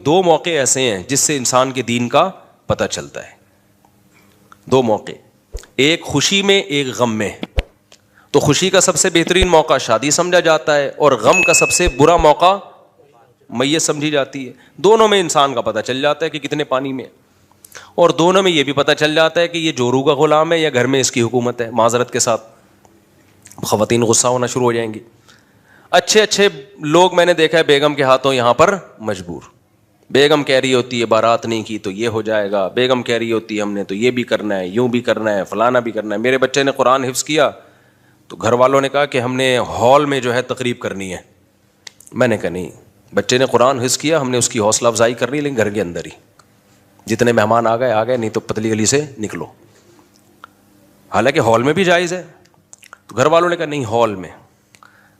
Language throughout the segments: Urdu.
دو موقع ایسے ہیں جس سے انسان کے دین کا پتہ چلتا ہے. دو موقع, ایک خوشی میں ایک غم میں. تو خوشی کا سب سے بہترین موقع شادی سمجھا جاتا ہے, اور غم کا سب سے برا موقع میت سمجھی جاتی ہے. دونوں میں انسان کا پتہ چل جاتا ہے کہ کتنے پانی میں, اور دونوں میں یہ بھی پتہ چل جاتا ہے کہ یہ جورو کا غلام ہے یا گھر میں اس کی حکومت ہے. معذرت کے ساتھ خواتین غصہ ہونا شروع ہو جائیں گی. اچھے اچھے لوگ میں نے دیکھا ہے بیگم کے ہاتھوں یہاں پر مجبور. بیگم کہہ رہی ہوتی ہے بارات نہیں کی تو یہ ہو جائے گا, بیگم کہہ رہی ہوتی ہے ہم نے تو یہ بھی کرنا ہے, یوں بھی کرنا ہے, فلانا بھی کرنا ہے. میرے بچے نے قرآن حفظ کیا تو گھر والوں نے کہا کہ ہم نے ہال میں جو ہے تقریب کرنی ہے. میں نے کہا نہیں, بچے نے قرآن حفظ کیا, ہم نے اس کی حوصلہ افزائی کرنی ہے لیکن گھر کے اندر ہی. جتنے مہمان آ گئے, نہیں تو پتلی گلی سے نکلو. حالانکہ ہال میں بھی جائز ہے. تو گھر والوں نے کہا نہیں ہال میں.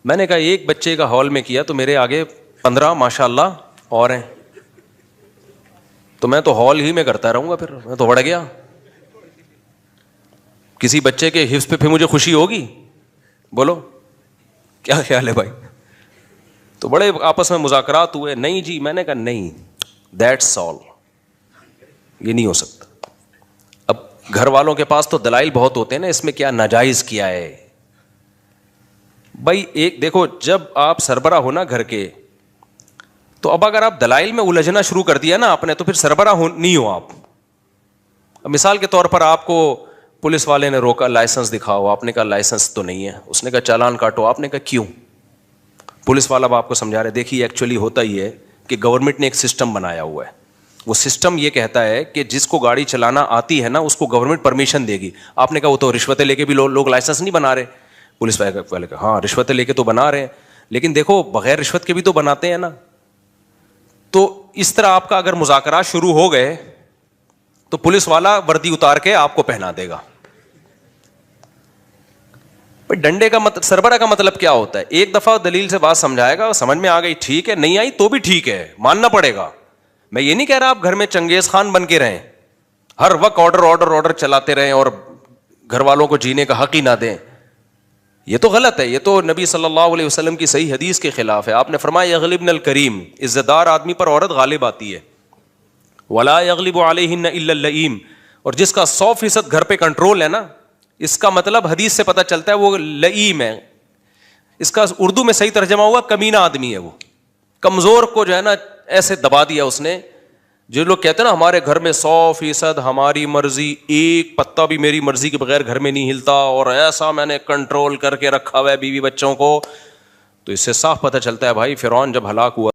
میں نے کہا ایک بچے کا ہال میں کیا تو میرے آگے 15 ماشاء اللہ اور ہیں, تو میں تو ہال ہی میں کرتا رہوں گا. پھر میں تو بڑھ گیا. کسی بچے کے حفظ پہ پھر مجھے خوشی ہوگی؟ بولو کیا خیال ہے بھائی؟ تو بڑے آپس میں مذاکرات ہوئے. نہیں جی, میں نے کہا نہیں, دیٹس آل, یہ نہیں ہو سکتا. اب گھر والوں کے پاس تو دلائل بہت ہوتے ہیں نا, اس میں کیا ناجائز کیا ہے بھائی. ایک دیکھو, جب آپ سربراہ ہو نا گھر کے, تو اب اگر آپ دلائل میں الجھنا شروع کر دیا نا آپ نے, تو پھر سربراہ نہیں ہو آپ. مثال کے طور پر آپ کو پولیس والے نے روکا, لائسنس دکھاؤ. آپ نے کہا لائسنس تو نہیں ہے. اس نے کہا چالان کاٹو. آپ نے کہا کیوں؟ پولیس والا اب آپ کو سمجھا رہے, دیکھیے ایکچولی ہوتا ہی ہے کہ گورنمنٹ نے ایک سسٹم بنایا ہوا ہے. وہ سسٹم یہ کہتا ہے کہ جس کو گاڑی چلانا آتی ہے نا اس کو گورنمنٹ پرمیشن دے گی. آپ نے کہا وہ تو رشوتیں لے کے بھی لوگ لائسنس نہیں بنا رہے. پولیس والے کہا ہاں رشوتیں لے کے تو بنا رہے ہیں, لیکن دیکھو بغیر رشوت کے بھی تو بناتے ہیں نا. تو اس طرح آپ کا اگر مذاکرات شروع ہو گئے تو پولیس والا وردی اتار کے آپ کو پہنا دے گا. ڈنڈے کا سربراہ کا مطلب کیا ہوتا ہے؟ ایک دفعہ دلیل سے بات سمجھائے گا, سمجھ میں آ گئی ٹھیک ہے, نہیں آئی تو بھی ٹھیک ہے, ماننا پڑے گا. میں یہ نہیں کہہ رہا آپ گھر میں چنگیز خان بن کے رہیں, ہر وقت آرڈر چلاتے رہیں اور گھر والوں کو جینے کا حق ہی نہ دیں. یہ تو غلط ہے. یہ تو نبی صلی اللہ علیہ وسلم کی صحیح حدیث کے خلاف ہے. آپ نے فرمایا یغلبن الکریم, عزت دار آدمی پر عورت غالب آتی ہے. ولا یغلب علیہن الا اللئیم, اور جس کا 100% گھر پہ کنٹرول ہے نا, اس کا مطلب حدیث سے پتہ چلتا ہے وہ لئیم ہے. اس کا اردو میں صحیح ترجمہ ہوا کمینہ آدمی ہے. وہ کمزور کو جو ہے نا ایسے دبا دیا اس نے. جو لوگ کہتے ہیں نا ہمارے گھر میں 100% ہماری مرضی, ایک پتا بھی میری مرضی کے بغیر گھر میں نہیں ہلتا, اور ایسا میں نے کنٹرول کر کے رکھا ہوا ہے بیوی بچوں کو, تو اس سے صاف پتہ چلتا ہے بھائی فرعون جب ہلاک ہوا